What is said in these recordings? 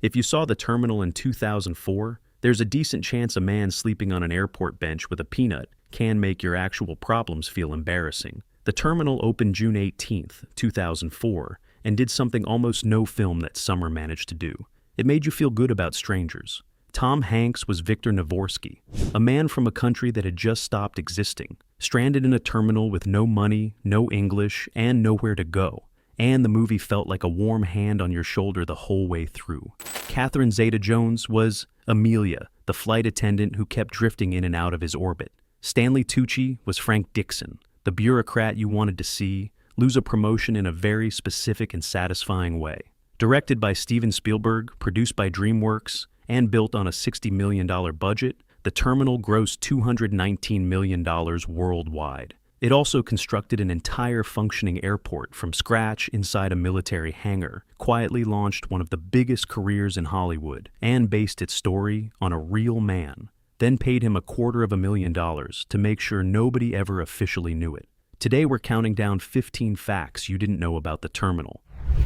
If you saw the terminal in 2004, there's a decent chance a man sleeping on an airport bench with a peanut can make your actual problems feel embarrassing. The terminal opened June 18th, 2004, and did something almost no film that summer managed to do. It made you feel good about strangers. Tom Hanks was Viktor Navorski, a man from a country that had just stopped existing, stranded in a terminal with no money, no English, and nowhere to go. And the movie felt like a warm hand on your shoulder the whole way through. Catherine Zeta-Jones was Amelia, the flight attendant who kept drifting in and out of his orbit. Stanley Tucci was Frank Dixon, the bureaucrat you wanted to see lose a promotion in a very specific and satisfying way. Directed by Steven Spielberg, produced by DreamWorks, and built on a $60 million budget, the terminal grossed $219 million worldwide. It also constructed an entire functioning airport from scratch inside a military hangar, quietly launched one of the biggest careers in Hollywood, and based its story on a real man, then paid him $250,000 to make sure nobody ever officially knew it. Today we're counting down 15 facts you didn't know about the terminal.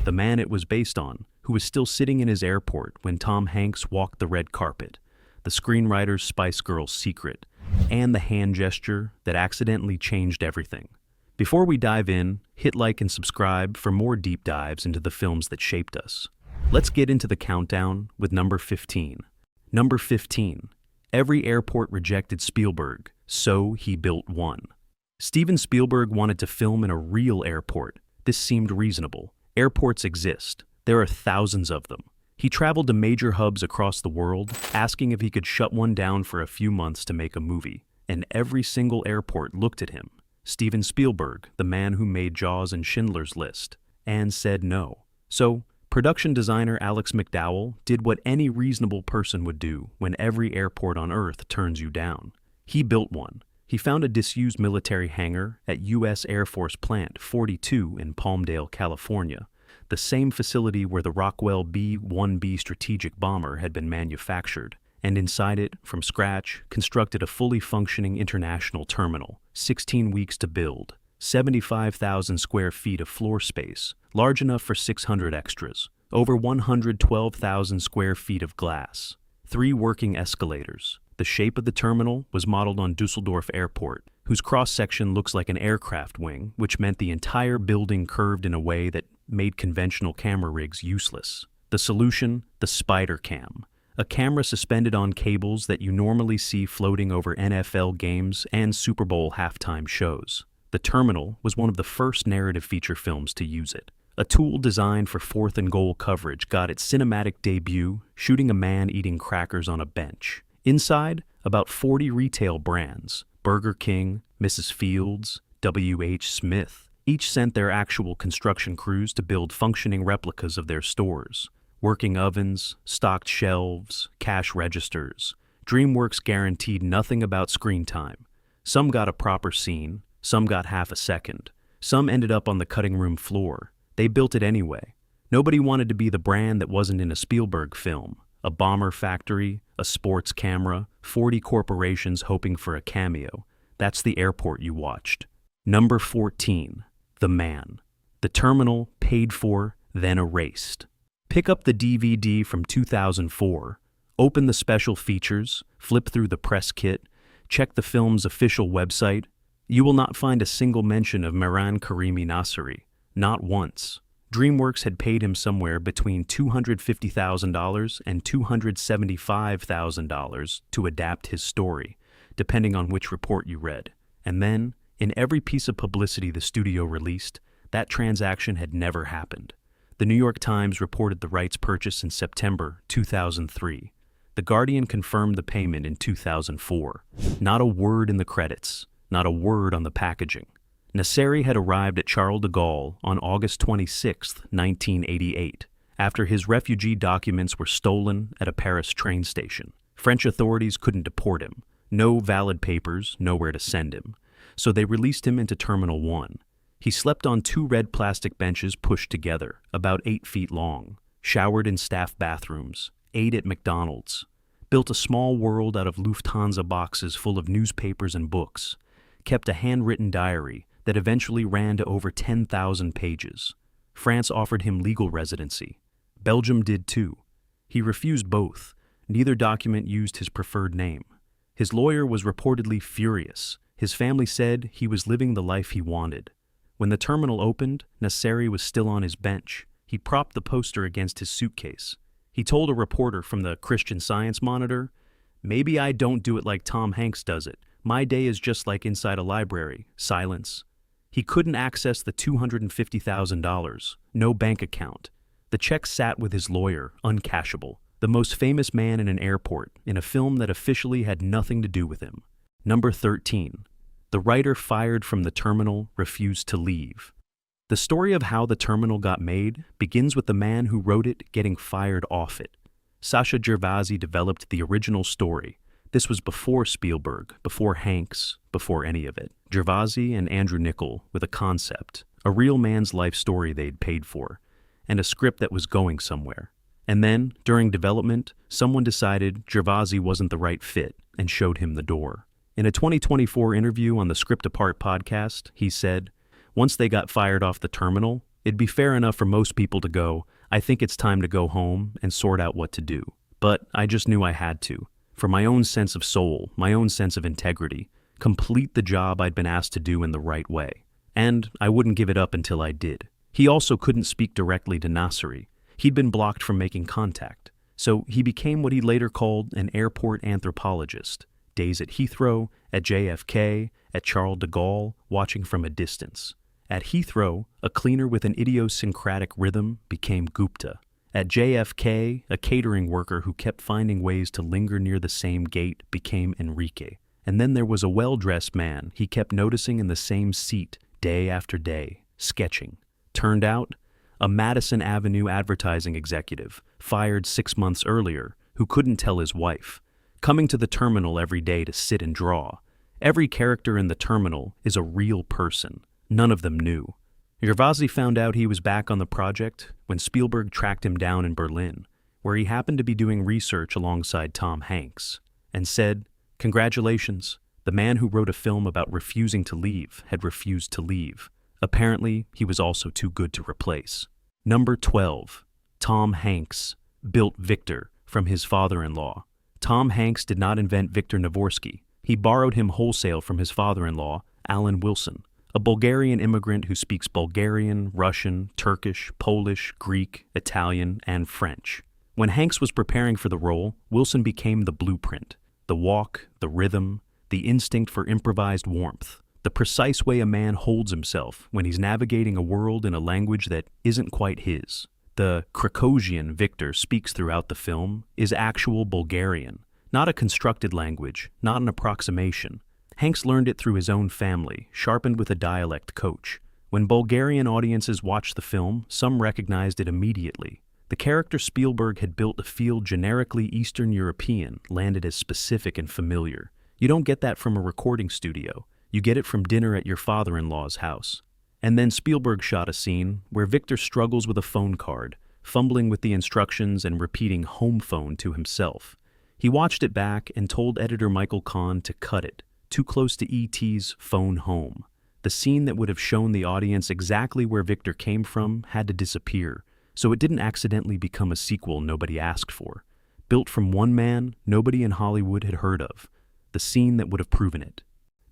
The man it was based on, who was still sitting in his airport when Tom Hanks walked the red carpet, the screenwriter's Spice Girls secret, and the hand gesture that accidentally changed everything. Before we dive in, hit like and subscribe for more deep dives into the films that shaped us. Let's get into the countdown with number 15. Number 15. Every airport rejected Spielberg, so he built one. Steven Spielberg wanted to film in a real airport. This seemed reasonable. Airports exist. There are thousands of them. He traveled to major hubs across the world, asking if he could shut one down for a few months to make a movie. And every single airport looked at him, Steven Spielberg, the man who made Jaws and Schindler's List, and said no. So, production designer Alex McDowell did what any reasonable person would do when every airport on Earth turns you down. He built one. He found a disused military hangar at U.S. Air Force Plant 42 in Palmdale, California, the same facility where the Rockwell B-1B strategic bomber had been manufactured, and inside it, from scratch, constructed a fully functioning international terminal, 16 weeks to build, 75,000 square feet of floor space, large enough for 600 extras, over 112,000 square feet of glass, 3 working escalators. The shape of the terminal was modeled on Dusseldorf Airport, whose cross-section looks like an aircraft wing, which meant the entire building curved in a way that made conventional camera rigs useless. The solution, the Spider Cam, a camera suspended on cables that you normally see floating over NFL games and Super Bowl halftime shows. The terminal was one of the first narrative feature films to use it. A tool designed for fourth and goal coverage got its cinematic debut shooting a man eating crackers on a bench. Inside, about 40 retail brands, Burger King, Mrs. Fields, W.H. Smith, each sent their actual construction crews to build functioning replicas of their stores. Working ovens, stocked shelves, cash registers. DreamWorks guaranteed nothing about screen time. Some got a proper scene, some got half a second. Some ended up on the cutting room floor. They built it anyway. Nobody wanted to be the brand that wasn't in a Spielberg film. A bomber factory, a sports camera, 40 corporations hoping for a cameo. That's the airport you watched. Number 14. The Man. The terminal paid for, then erased. Pick up the DVD from 2004, open the special features, flip through the press kit, check the film's official website. You will not find a single mention of Mehran Karimi Nasseri. Not once. DreamWorks had paid him somewhere between $250,000 and $275,000 to adapt his story, depending on which report you read. And then, in every piece of publicity the studio released, that transaction had never happened. The New York Times reported the rights purchase in September 2003. The Guardian confirmed the payment in 2004. Not a word in the credits, not a word on the packaging. Nasseri had arrived at Charles de Gaulle on August 26, 1988, after his refugee documents were stolen at a Paris train station. French authorities couldn't deport him. No valid papers, nowhere to send him. So they released him into Terminal 1. He slept on 2 red plastic benches pushed together, about 8 feet long, showered in staff bathrooms, ate at McDonald's, built a small world out of Lufthansa boxes full of newspapers and books, kept a handwritten diary that eventually ran to over 10,000 pages. France offered him legal residency. Belgium did too. He refused both. Neither document used his preferred name. His lawyer was reportedly furious. His family said he was living the life he wanted. When the terminal opened, Nasseri was still on his bench. He propped the poster against his suitcase. He told a reporter from the Christian Science Monitor, "Maybe I don't do it like Tom Hanks does it. My day is just like inside a library. Silence." He couldn't access the $250,000. No bank account. The check sat with his lawyer, uncashable. The most famous man in an airport, in a film that officially had nothing to do with him. Number 13. The writer fired from the terminal refused to leave. The story of how the terminal got made begins with the man who wrote it getting fired off it. Sasha Gervasi developed the original story. This was before Spielberg, before Hanks, before any of it. Gervasi and Andrew Niccol with a concept, a real man's life story they'd paid for, and a script that was going somewhere. And then, during development, someone decided Gervasi wasn't the right fit and showed him the door. In a 2024 interview on the Script Apart podcast, he said, "Once they got fired off the terminal, it'd be fair enough for most people to go, I think it's time to go home and sort out what to do. But I just knew I had to. For my own sense of soul, my own sense of integrity, complete the job I'd been asked to do in the right way. And I wouldn't give it up until I did." He also couldn't speak directly to Nasseri. He'd been blocked from making contact. So he became what he later called an airport anthropologist. Days at Heathrow, at JFK, at Charles de Gaulle, watching from a distance. At Heathrow, a cleaner with an idiosyncratic rhythm became Gupta. At JFK, a catering worker who kept finding ways to linger near the same gate became Enrique. And then there was a well-dressed man he kept noticing in the same seat day after day, sketching. Turned out, a Madison Avenue advertising executive, fired 6 months earlier, who couldn't tell his wife, coming to the terminal every day to sit and draw. Every character in the terminal is a real person. None of them knew. Gervasi found out he was back on the project when Spielberg tracked him down in Berlin, where he happened to be doing research alongside Tom Hanks, and said, "Congratulations, the man who wrote a film about refusing to leave had refused to leave. Apparently, he was also too good to replace." Number 12. Tom Hanks built Viktor from his father-in-law. Tom Hanks did not invent Viktor Navorski. He borrowed him wholesale from his father-in-law, Alan Wilson, a Bulgarian immigrant who speaks Bulgarian, Russian, Turkish, Polish, Greek, Italian, and French. When Hanks was preparing for the role, Wilson became the blueprint, the walk, the rhythm, the instinct for improvised warmth, the precise way a man holds himself when he's navigating a world in a language that isn't quite his. The Krakosian Viktor speaks throughout the film is actual Bulgarian, not a constructed language, not an approximation. Hanks learned it through his own family, sharpened with a dialect coach. When Bulgarian audiences watched the film, some recognized it immediately. The character Spielberg had built to feel generically Eastern European landed as specific and familiar. You don't get that from a recording studio. You get it from dinner at your father-in-law's house. And then Spielberg shot a scene where Viktor struggles with a phone card, fumbling with the instructions and repeating home phone to himself. He watched it back and told editor Michael Kahn to cut it, too close to E.T.'s phone home. The scene that would have shown the audience exactly where Viktor came from had to disappear, so it didn't accidentally become a sequel nobody asked for. Built from one man nobody in Hollywood had heard of. The scene that would have proven it.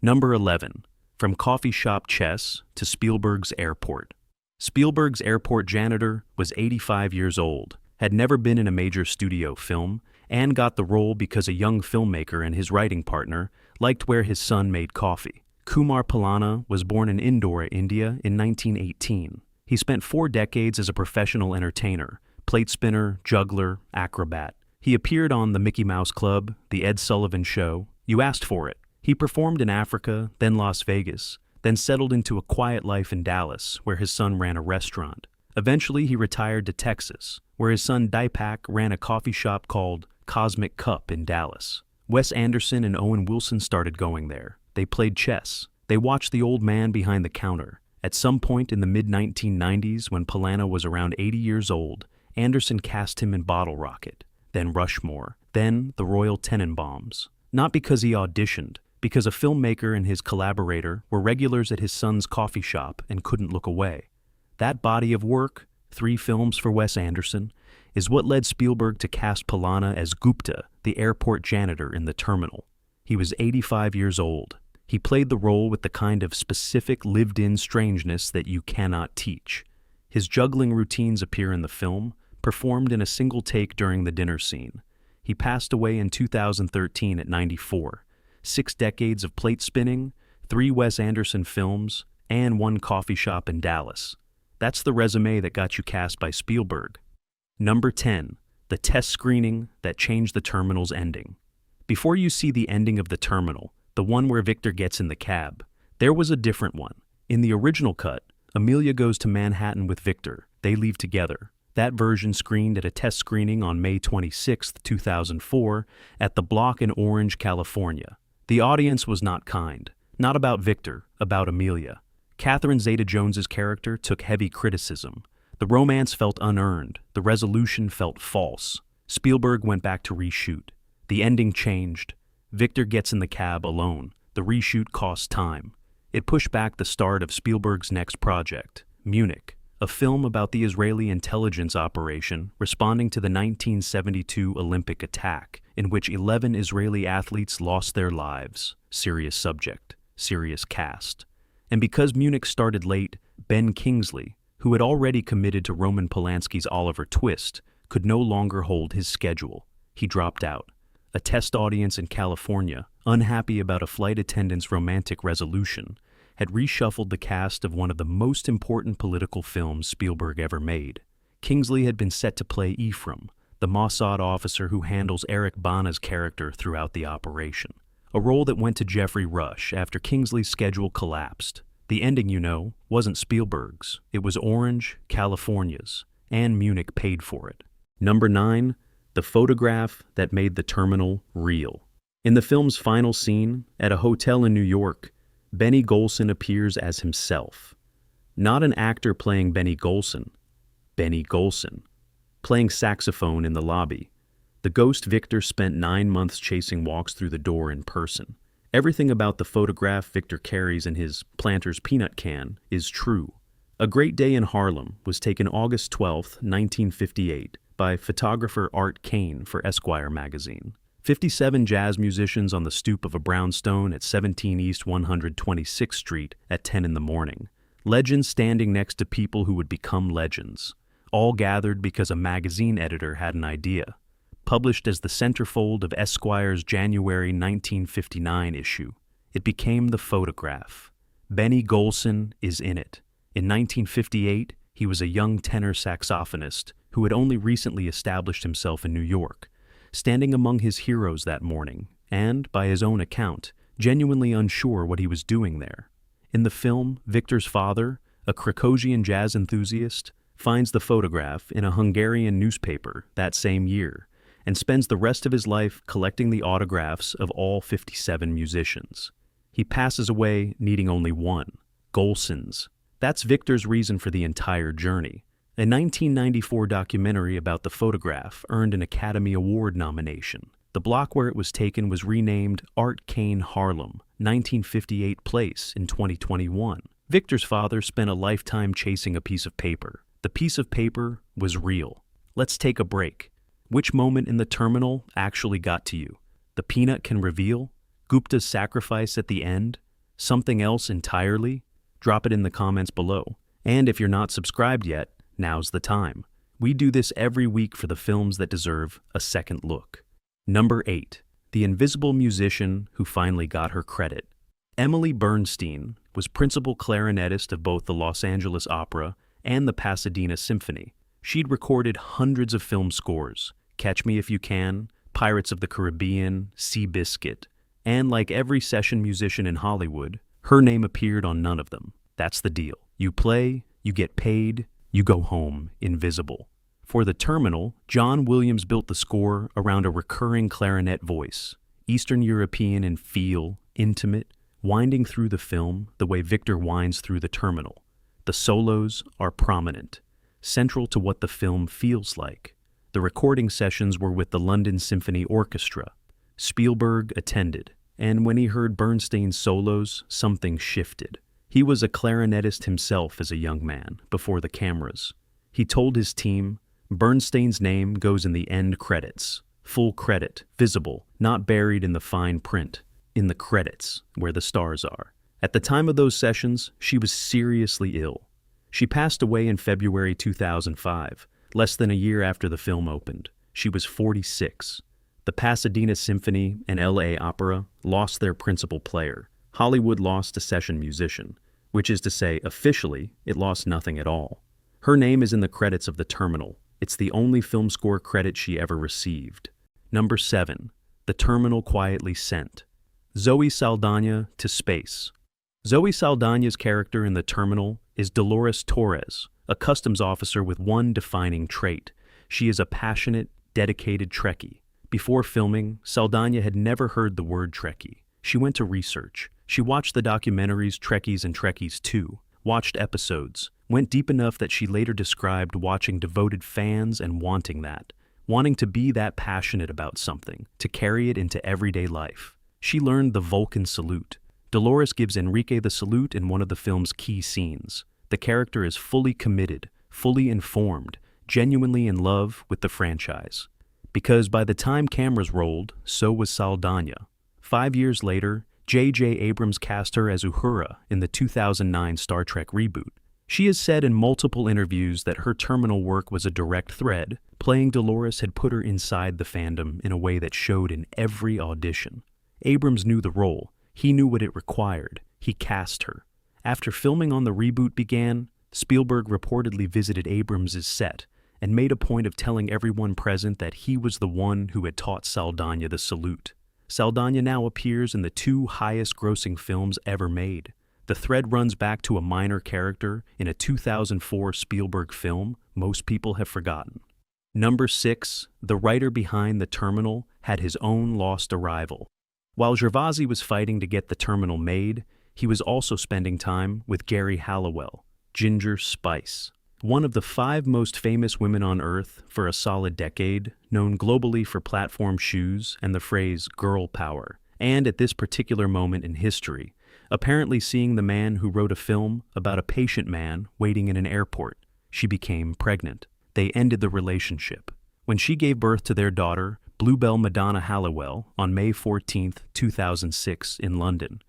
Number 11. From coffee shop chess to Spielberg's airport. Spielberg's airport janitor was 85 years old, had never been in a major studio film, and got the role because a young filmmaker and his writing partner liked where his son made coffee. Kumar Pallana was born in Indore, India in 1918. He spent 4 decades as a professional entertainer, plate spinner, juggler, acrobat. He appeared on The Mickey Mouse Club, The Ed Sullivan Show. You asked for it. He performed in Africa, then Las Vegas, then settled into a quiet life in Dallas, where his son ran a restaurant. Eventually, he retired to Texas, where his son Dipak ran a coffee shop called Cosmic Cup in Dallas. Wes Anderson and Owen Wilson started going there. They played chess. They watched the old man behind the counter. At some point in the mid-1990s, when Pallana was around 80 years old, Anderson cast him in Bottle Rocket, then Rushmore, then The Royal Tenenbaums. Not because he auditioned, because a filmmaker and his collaborator were regulars at his son's coffee shop and couldn't look away. That body of work, 3 films for Wes Anderson, is what led Spielberg to cast Polana as Gupta, the airport janitor in the terminal. He was 85 years old. He played the role with the kind of specific lived-in strangeness that you cannot teach. His juggling routines appear in the film, performed in a single take during the dinner scene. He passed away in 2013 at 94. 6 decades of plate spinning, 3 Wes Anderson films, and 1 coffee shop in Dallas. That's the resume that got you cast by Spielberg. Number 10. The test screening that changed the terminal's ending. Before you see the ending of The Terminal, the one where Victor gets in the cab, there was a different one. In the original cut, Amelia goes to Manhattan with Victor. They leave together. That version screened at a test screening on May 26, 2004, at the Block in Orange, California. The audience was not kind. Not about Victor, about Amelia. Catherine Zeta-Jones's character took heavy criticism. The romance felt unearned. The resolution felt false. Spielberg went back to reshoot. The ending changed. Victor gets in the cab alone. The reshoot cost time. It pushed back the start of Spielberg's next project, Munich, a film about the Israeli intelligence operation responding to the 1972 Olympic attack, in which 11 Israeli athletes lost their lives. Serious subject, serious cast. And because Munich started late, Ben Kingsley, who had already committed to Roman Polanski's Oliver Twist, could no longer hold his schedule. He dropped out. A test audience in California, unhappy about a flight attendant's romantic resolution, had reshuffled the cast of one of the most important political films Spielberg ever made. Kingsley had been set to play Ephraim, the Mossad officer who handles Eric Bana's character throughout the operation, a role that went to Jeffrey Rush after Kingsley's schedule collapsed. The ending, you know, wasn't Spielberg's. It was Orange, California's, and Munich paid for it. Number 9. The photograph that made the terminal real. In the film's final scene, at a hotel in New York, Benny Golson appears as himself. Not an actor playing Benny Golson. Benny Golson, playing saxophone in the lobby. The ghost Victor spent 9 months chasing walks through the door in person. Everything about the photograph Victor carries in his Planters peanut can is true. A Great Day in Harlem was taken August 12, 1958, by photographer Art Kane for Esquire magazine. 57 jazz musicians on the stoop of a brownstone at 17 East 126th Street at 10 in the morning. Legends standing next to people who would become legends. All gathered because a magazine editor had an idea. Published as the centerfold of Esquire's January 1959 issue, it became the photograph. Benny Golson is in it. In 1958, he was a young tenor saxophonist who had only recently established himself in New York, standing among his heroes that morning, and, by his own account, genuinely unsure what he was doing there. In the film, Victor's father, a Krakosian jazz enthusiast, finds the photograph in a Hungarian newspaper that same year, and spends the rest of his life collecting the autographs of all 57 musicians. He passes away needing only one, Golson's. That's Victor's reason for the entire journey. A 1994 documentary about the photograph earned an Academy Award nomination. The block where it was taken was renamed Art Kane Harlem, 1958 Place in 2021. Victor's father spent a lifetime chasing a piece of paper. The piece of paper was real. Let's take a break. Which moment in the terminal actually got to you? The peanut can reveal? Gupta's sacrifice at the end? Something else entirely? Drop it in the comments below. And if you're not subscribed yet, now's the time. We do this every week for the films that deserve a second look. Number 8. The invisible musician who finally got her credit. Emily Bernstein was principal clarinetist of both the Los Angeles Opera and the Pasadena Symphony. She'd recorded hundreds of film scores, Catch Me If You Can, Pirates of the Caribbean, Seabiscuit, and like every session musician in Hollywood, her name appeared on none of them. That's the deal. You play, you get paid, you go home invisible. For The Terminal, John Williams built the score around a recurring clarinet voice, Eastern European in feel, intimate, winding through the film the way Victor winds through The Terminal. The solos are prominent, central to what the film feels like. The recording sessions were with the London Symphony Orchestra. Spielberg attended, and when he heard Bernstein's solos, something shifted. He was a clarinetist himself as a young man, before the cameras. He told his team, Bernstein's name goes in the end credits. Full credit, visible, not buried in the fine print. In the credits, where the stars are. At the time of those sessions, she was seriously ill. She passed away in February 2005, less than a year after the film opened. She was 46. The Pasadena Symphony and LA Opera lost their principal player. Hollywood lost a session musician, which is to say, officially, it lost nothing at all. Her name is in the credits of The Terminal. It's the only film score credit she ever received. Number 7. The Terminal Quietly Sent. Zoe Saldaña to Space. Zoe Saldaña's character in The Terminal is Dolores Torres, a customs officer with one defining trait. She is a passionate, dedicated Trekkie. Before filming, Saldaña had never heard the word Trekkie. She went to research. She watched the documentaries Trekkies and Trekkies 2, watched episodes, went deep enough that she later described watching devoted fans and wanting to be that passionate about something, to carry it into everyday life. She learned the Vulcan salute. Dolores gives Enrique the salute in one of the film's key scenes. The character is fully committed, fully informed, genuinely in love with the franchise. Because by the time cameras rolled, so was Saldaña. 5 years later, J.J. Abrams cast her as Uhura in the 2009 Star Trek reboot. She has said in multiple interviews that her terminal work was a direct thread. Playing Dolores had put her inside the fandom in a way that showed in every audition. Abrams knew the role. He knew what it required. He cast her. After filming on the reboot began, Spielberg reportedly visited Abrams' set and made a point of telling everyone present that he was the one who had taught Saldaña the salute. Saldaña now appears in the 2 highest-grossing films ever made. The thread runs back to a minor character in a 2004 Spielberg film most people have forgotten. Number 6, the writer behind The Terminal had his own lost arrival. While Gervasi was fighting to get The Terminal made, he was also spending time with Gary Halliwell, Ginger Spice, one of the 5 most famous women on Earth for a solid decade, known globally for platform shoes and the phrase girl power, and at this particular moment in history, apparently seeing the man who wrote a film about a patient man waiting in an airport. She became pregnant. They ended the relationship. When she gave birth to their daughter, Bluebell Madonna Halliwell, on May 14, 2006, in London,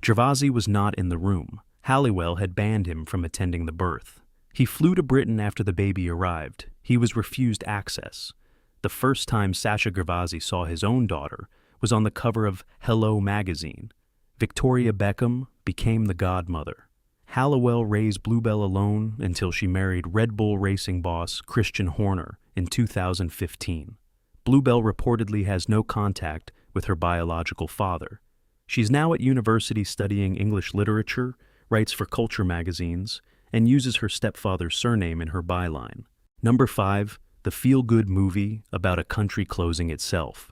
Gervasi was not in the room. Halliwell had banned him from attending the birth. He flew to Britain after the baby arrived. He was refused access. The first time Sacha Gervasi saw his own daughter was on the cover of Hello magazine. Victoria Beckham became the godmother. Halliwell raised Bluebell alone until she married Red Bull racing boss Christian Horner in 2015. Bluebell reportedly has no contact with her biological father. She's now at university studying English literature, writes for culture magazines, and uses her stepfather's surname in her byline. Number 5, the feel-good movie about a country closing itself.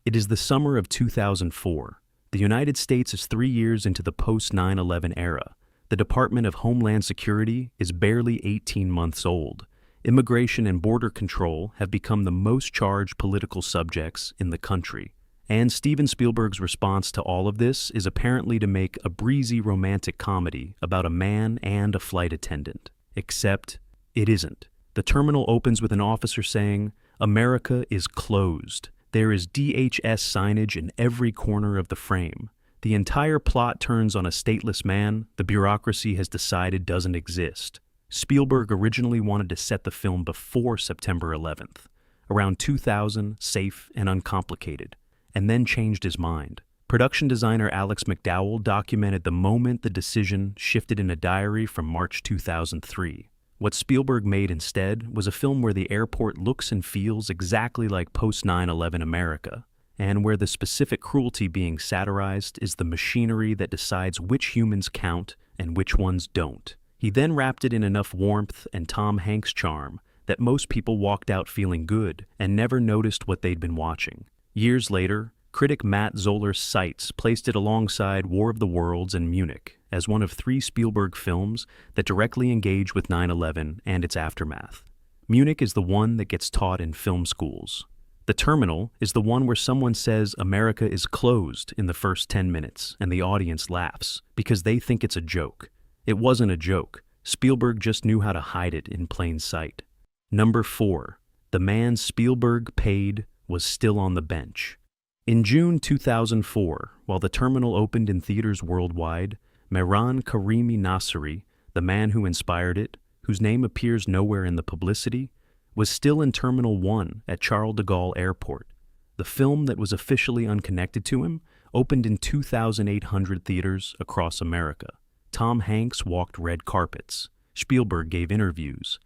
It is the summer of 2004. The United States is 3 years into the post-9/11 era. The Department of Homeland Security is barely 18 months old. Immigration and border control have become the most charged political subjects in the country. And Steven Spielberg's response to all of this is apparently to make a breezy romantic comedy about a man and a flight attendant. Except, it isn't. The Terminal opens with an officer saying, "America is closed." There is DHS signage in every corner of the frame. The entire plot turns on a stateless man the bureaucracy has decided doesn't exist. Spielberg originally wanted to set the film before September 11th, around 2000, safe and uncomplicated, and then changed his mind. Production designer Alex McDowell documented the moment the decision shifted in a diary from March 2003. What Spielberg made instead was a film where the airport looks and feels exactly like post-9/11 America, and where the specific cruelty being satirized is the machinery that decides which humans count and which ones don't. He then wrapped it in enough warmth and Tom Hanks charm that most people walked out feeling good and never noticed what they'd been watching. Years later, critic Matt Zollers cites placed it alongside War of the Worlds and Munich as one of 3 Spielberg films that directly engage with 9/11 and its aftermath. Munich is the one that gets taught in film schools. The Terminal is the one where someone says America is closed in the first 10 minutes and the audience laughs because they think it's a joke. It wasn't a joke. Spielberg just knew how to hide it in plain sight. Number 4, The man Spielberg paid was still on the bench. In June 2004, while the terminal opened in theaters worldwide, Mehran Karimi Nasseri, the man who inspired it, whose name appears nowhere in the publicity, was still in Terminal 1 at Charles de Gaulle Airport. The film that was officially unconnected to him opened in 2,800 theaters across America. Tom Hanks walked red carpets. Spielberg gave interviews.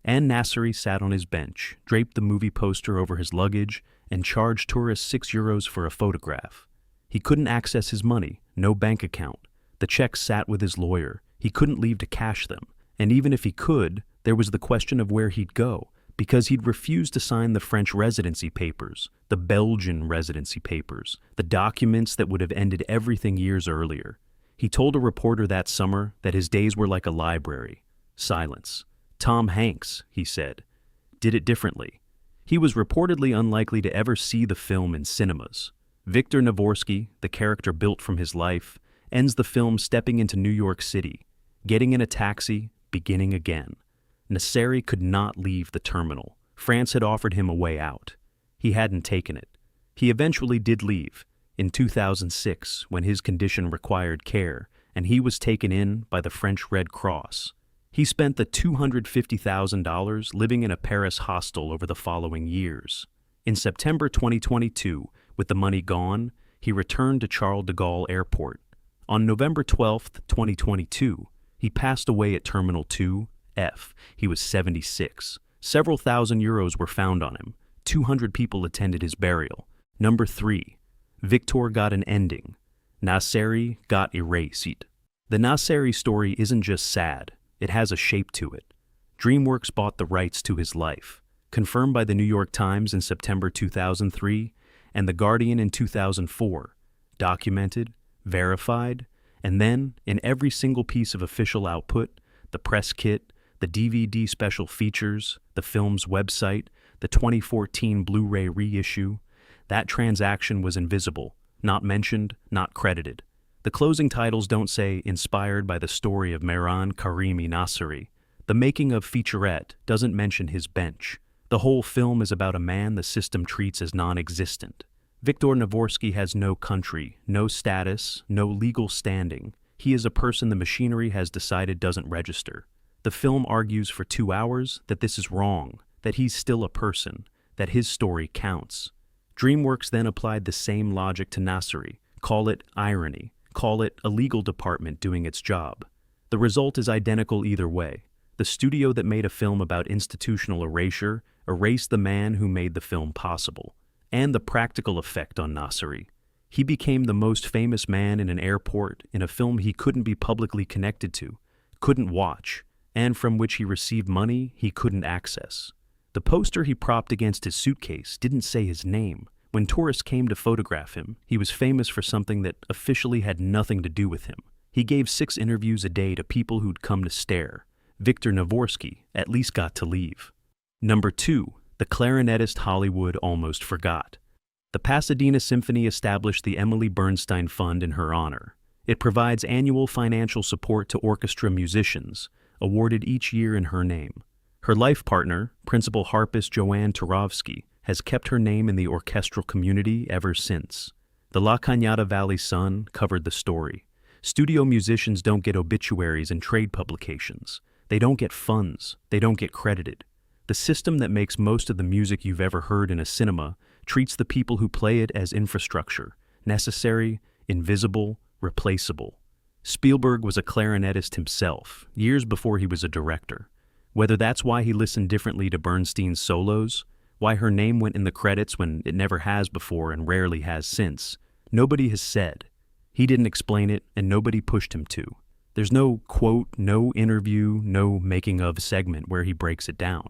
And Nasseri sat on his bench, draped the movie poster over his luggage, and charged tourists €6 for a photograph. He couldn't access his money, no bank account. The checks sat with his lawyer. He couldn't leave to cash them. And even if he could, there was the question of where he'd go, because he'd refused to sign the French residency papers, the Belgian residency papers, the documents that would have ended everything years earlier. He told a reporter that summer that his days were like a library. Silence. Tom Hanks, he said, did it differently. He was reportedly unlikely to ever see the film in cinemas. Viktor Navorski, the character built from his life, ends the film stepping into New York City, getting in a taxi, beginning again. Nasseri could not leave the terminal. France had offered him a way out. He hadn't taken it. He eventually did leave, in 2006, when his condition required care, and he was taken in by the French Red Cross. He spent the $250,000 living in a Paris hostel over the following years. In September 2022, with the money gone, he returned to Charles de Gaulle Airport. On November 12, 2022, he passed away at Terminal 2F. He was 76. Several thousand euros were found on him. 200 people attended his burial. Number 3. Viktor got an ending. Nasseri got erased. The Nasseri story isn't just sad. It has a shape to it. DreamWorks bought the rights to his life, confirmed by the New York Times in September 2003 and The Guardian in 2004, documented, verified, and then, in every single piece of official output, the press kit, the DVD special features, the film's website, the 2014 Blu-ray reissue, that transaction was invisible, not mentioned, not credited. The closing titles don't say inspired by the story of Mehran Karimi Nasseri. The making of featurette doesn't mention his bench. The whole film is about a man the system treats as non-existent. Viktor Navorski has no country, no status, no legal standing. He is a person the machinery has decided doesn't register. The film argues for 2 hours that this is wrong, that he's still a person, that his story counts. DreamWorks then applied the same logic to Nasseri. Call it irony. Call it a legal department doing its job. The result is identical either way. The studio that made a film about institutional erasure erased the man who made the film possible, and the practical effect on Nasseri. He became the most famous man in an airport in a film he couldn't be publicly connected to, couldn't watch, and from which he received money he couldn't access. The poster he propped against his suitcase didn't say his name. When tourists came to photograph him, he was famous for something that officially had nothing to do with him. He gave 6 interviews a day to people who'd come to stare. Viktor Navorski at least got to leave. Number 2. The clarinetist Hollywood almost forgot. The Pasadena Symphony established the Emily Bernstein Fund in her honor. It provides annual financial support to orchestra musicians, awarded each year in her name. Her life partner, principal harpist Joanne Turovsky, has kept her name in the orchestral community ever since. The La Cañada Valley Sun covered the story. Studio musicians don't get obituaries in trade publications. They don't get funds. They don't get credited. The system that makes most of the music you've ever heard in a cinema treats the people who play it as infrastructure, necessary, invisible, replaceable. Spielberg was a clarinetist himself, years before he was a director. Whether that's why he listened differently to Bernstein's solos, why her name went in the credits when it never has before and rarely has since, nobody has said. He didn't explain it, and nobody pushed him to. There's no quote, no interview, no making-of segment where he breaks it down.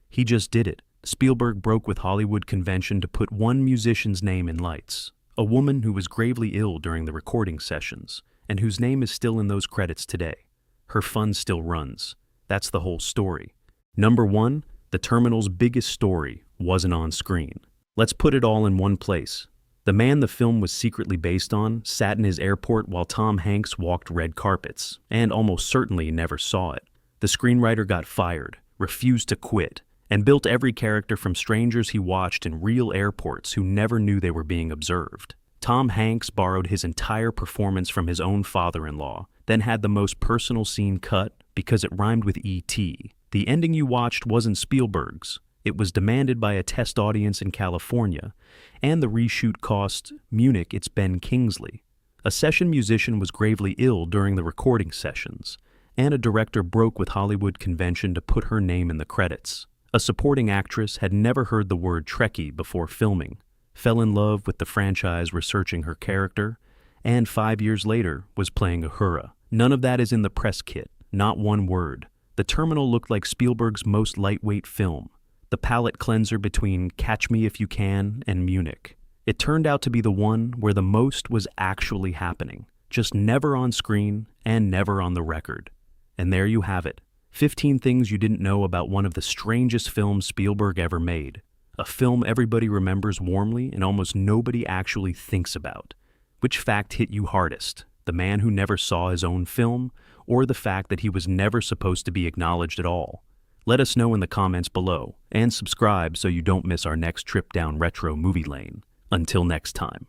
He just did it. Spielberg broke with Hollywood convention to put one musician's name in lights, a woman who was gravely ill during the recording sessions, and whose name is still in those credits today. Her fund still runs. That's the whole story. Number 1, the terminal's biggest story wasn't on screen. Let's put it all in one place. The man the film was secretly based on sat in his airport while Tom Hanks walked red carpets, and almost certainly never saw it. The screenwriter got fired, refused to quit, and built every character from strangers he watched in real airports who never knew they were being observed. Tom Hanks borrowed his entire performance from his own father-in-law, then had the most personal scene cut because it rhymed with E.T. The ending you watched wasn't Spielberg's. It was demanded by a test audience in California, and the reshoot cost Munich its Ben Kingsley. A session musician was gravely ill during the recording sessions, and a director broke with Hollywood convention to put her name in the credits. A supporting actress had never heard the word Trekkie before filming, fell in love with the franchise researching her character, and 5 years later was playing Uhura. None of that is in the press kit, not one word. The Terminal looked like Spielberg's most lightweight film, the palate cleanser between Catch Me If You Can and Munich. It turned out to be the one where the most was actually happening, just never on screen and never on the record. And there you have it, 15 things you didn't know about one of the strangest films Spielberg ever made. A film everybody remembers warmly and almost nobody actually thinks about. Which fact hit you hardest? The man who never saw his own film, or the fact that he was never supposed to be acknowledged at all? Let us know in the comments below, and subscribe so you don't miss our next trip down retro movie lane. Until next time.